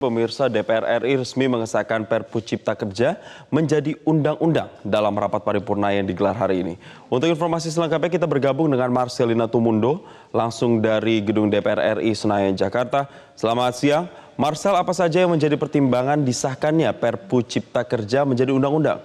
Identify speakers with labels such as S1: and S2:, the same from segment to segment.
S1: Pemirsa, DPR RI resmi mengesahkan Perpu Cipta Kerja menjadi undang-undang dalam rapat paripurna yang digelar hari ini. Untuk informasi selengkapnya kita bergabung dengan Marcelina Tumundo langsung dari Gedung DPR RI Senayan, Jakarta. Selamat siang. Marcel, apa saja yang menjadi pertimbangan disahkannya Perpu Cipta Kerja menjadi undang-undang?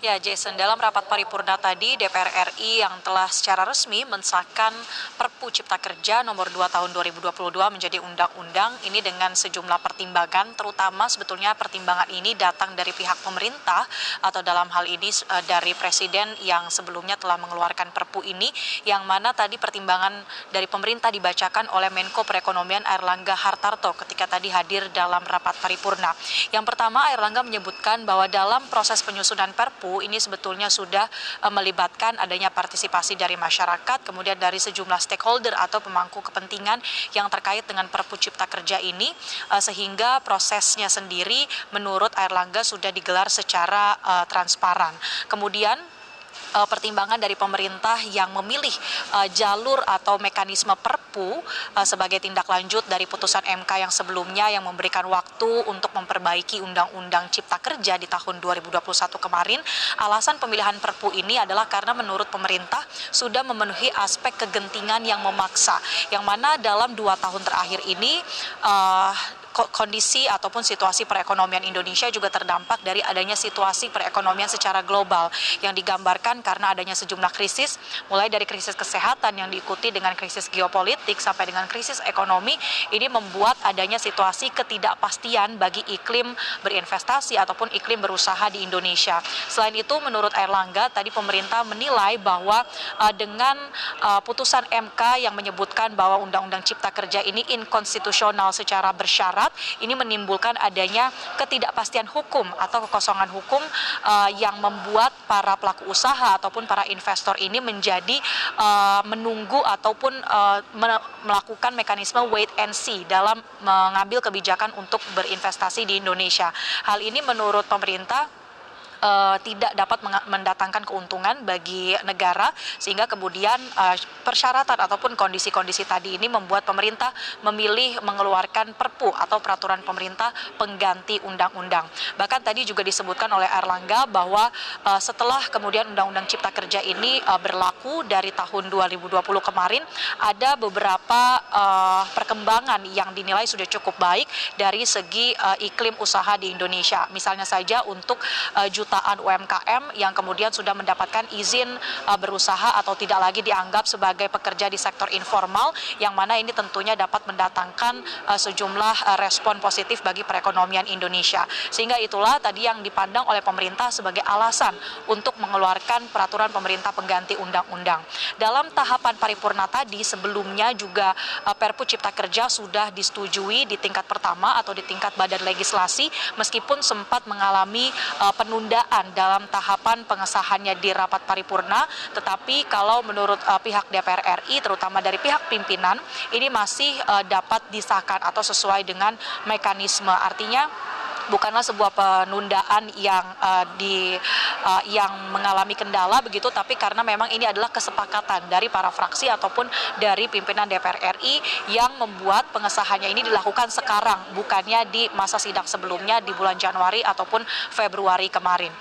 S2: Ya, Jason, dalam rapat paripurna tadi DPR RI yang telah secara resmi mensahkan Perpu Cipta Kerja nomor 2 tahun 2022 menjadi undang-undang ini dengan sejumlah pertimbangan, terutama sebetulnya pertimbangan ini datang dari pihak pemerintah atau dalam hal ini dari Presiden yang sebelumnya telah mengeluarkan Perpu ini, yang mana tadi pertimbangan dari pemerintah dibacakan oleh Menko Perekonomian Airlangga Hartarto ketika tadi hadir dalam rapat paripurna. Yang pertama, Airlangga menyebutkan bahwa dalam proses penyusunan Perpu ini sebetulnya sudah melibatkan adanya partisipasi dari masyarakat, kemudian dari sejumlah stakeholder atau pemangku kepentingan yang terkait dengan Perpu Cipta Kerja ini, sehingga prosesnya sendiri menurut Airlangga sudah digelar secara transparan. Kemudian pertimbangan dari pemerintah yang memilih jalur atau mekanisme Perpu sebagai tindak lanjut dari putusan MK yang sebelumnya yang memberikan waktu untuk memperbaiki Undang-Undang Cipta Kerja di tahun 2021 kemarin. Alasan pemilihan Perpu ini adalah karena menurut pemerintah sudah memenuhi aspek kegentingan yang memaksa, yang mana dalam 2 tahun terakhir ini kondisi ataupun situasi perekonomian Indonesia juga terdampak dari adanya situasi perekonomian secara global yang digambarkan karena adanya sejumlah krisis, mulai dari krisis kesehatan yang diikuti dengan krisis geopolitik sampai dengan krisis ekonomi. Ini membuat adanya situasi ketidakpastian bagi iklim berinvestasi ataupun iklim berusaha di Indonesia. Selain itu, menurut Airlangga, tadi pemerintah menilai bahwa dengan putusan MK yang menyebutkan bahwa Undang-Undang Cipta Kerja ini inkonstitusional secara bersyarat, ini menimbulkan adanya ketidakpastian hukum atau kekosongan hukum yang membuat para pelaku usaha ataupun para investor ini menjadi menunggu ataupun melakukan mekanisme wait and see dalam mengambil kebijakan untuk berinvestasi di Indonesia. Hal ini menurut pemerintah tidak dapat mendatangkan keuntungan bagi negara, sehingga kemudian persyaratan ataupun kondisi-kondisi tadi ini membuat pemerintah memilih mengeluarkan Perpu atau peraturan pemerintah pengganti undang-undang. Bahkan tadi juga disebutkan oleh Airlangga bahwa setelah kemudian Undang-Undang Cipta Kerja ini berlaku dari tahun 2020 kemarin, ada beberapa perkembangan yang dinilai sudah cukup baik dari segi iklim usaha di Indonesia. Misalnya saja untuk jutaan UMKM yang kemudian sudah mendapatkan izin berusaha atau tidak lagi dianggap sebagai pekerja di sektor informal, yang mana ini tentunya dapat mendatangkan sejumlah respon positif bagi perekonomian Indonesia. Sehingga itulah tadi yang dipandang oleh pemerintah sebagai alasan untuk mengeluarkan peraturan pemerintah pengganti undang-undang. Dalam tahapan paripurna tadi sebelumnya juga Perpu Cipta Kerja sudah disetujui di tingkat pertama atau di tingkat badan legislasi, meskipun sempat mengalami penundaan dalam tahapan pengesahannya di rapat paripurna, tetapi kalau menurut pihak DPR RI, terutama dari pihak pimpinan, ini masih dapat disahkan atau sesuai dengan mekanisme. Artinya bukanlah sebuah penundaan yang mengalami kendala begitu, tapi karena memang ini adalah kesepakatan dari para fraksi ataupun dari pimpinan DPR RI yang membuat pengesahannya ini dilakukan sekarang, bukannya di masa sidang sebelumnya di bulan Januari ataupun Februari kemarin.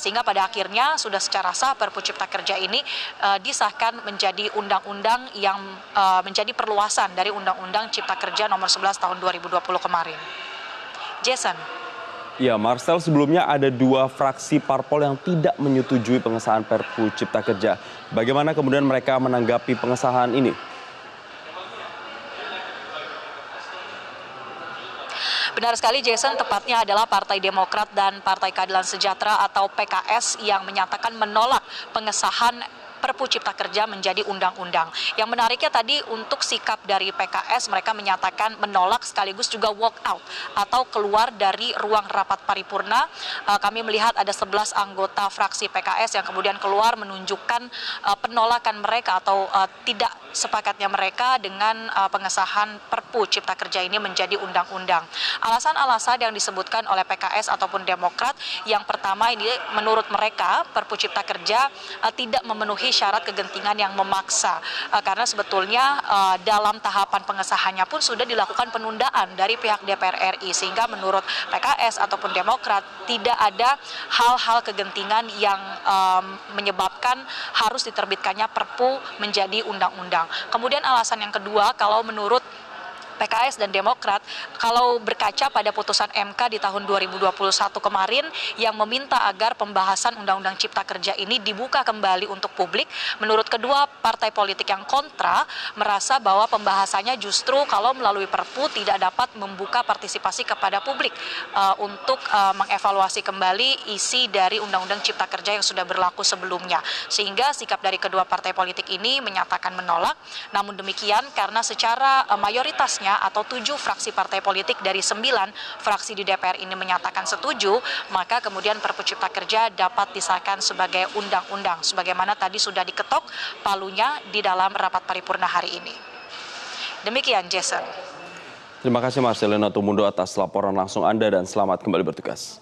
S2: Sehingga pada akhirnya sudah secara sah Perpu Cipta Kerja ini disahkan menjadi undang-undang yang menjadi perluasan dari Undang-Undang Cipta Kerja nomor 11 tahun 2020 kemarin. Jason.
S1: Ya, Marcel, sebelumnya ada 2 fraksi parpol yang tidak menyetujui pengesahan Perpu Cipta Kerja. Bagaimana kemudian mereka menanggapi pengesahan ini?
S2: Benar sekali, Jason, tepatnya adalah Partai Demokrat dan Partai Keadilan Sejahtera atau PKS yang menyatakan menolak pengesahan Perpu Cipta Kerja menjadi undang-undang. Yang menariknya tadi untuk sikap dari PKS, mereka menyatakan menolak sekaligus juga walk out atau keluar dari ruang rapat paripurna. Kami melihat ada 11 anggota fraksi PKS yang kemudian keluar menunjukkan penolakan mereka atau tidak sepakatnya mereka dengan pengesahan Perpu Cipta Kerja ini menjadi undang-undang. Alasan-alasan yang disebutkan oleh PKS ataupun Demokrat, yang pertama ini menurut mereka Perpu Cipta Kerja tidak memenuhi syarat kegentingan yang memaksa, karena sebetulnya dalam tahapan pengesahannya pun sudah dilakukan penundaan dari pihak DPR RI, sehingga menurut PKS ataupun Demokrat tidak ada hal-hal kegentingan yang menyebabkan harus diterbitkannya Perpu menjadi undang-undang. Kemudian alasan yang kedua, kalau menurut PKS dan Demokrat, kalau berkaca pada putusan MK di tahun 2021 kemarin yang meminta agar pembahasan Undang-Undang Cipta Kerja ini dibuka kembali untuk publik, menurut kedua partai politik yang kontra merasa bahwa pembahasannya justru kalau melalui Perpu tidak dapat membuka partisipasi kepada publik untuk mengevaluasi kembali isi dari Undang-Undang Cipta Kerja yang sudah berlaku sebelumnya. Sehingga sikap dari kedua partai politik ini menyatakan menolak. Namun demikian, karena secara mayoritasnya atau 7 fraksi partai politik dari 9 fraksi di DPR ini menyatakan setuju, maka kemudian Perpu Cipta Kerja dapat disahkan sebagai undang-undang sebagaimana tadi sudah diketok palunya di dalam rapat paripurna hari ini. Demikian, Jason.
S1: Terima kasih Marcelina Tumundo atas laporan langsung Anda dan selamat kembali bertugas.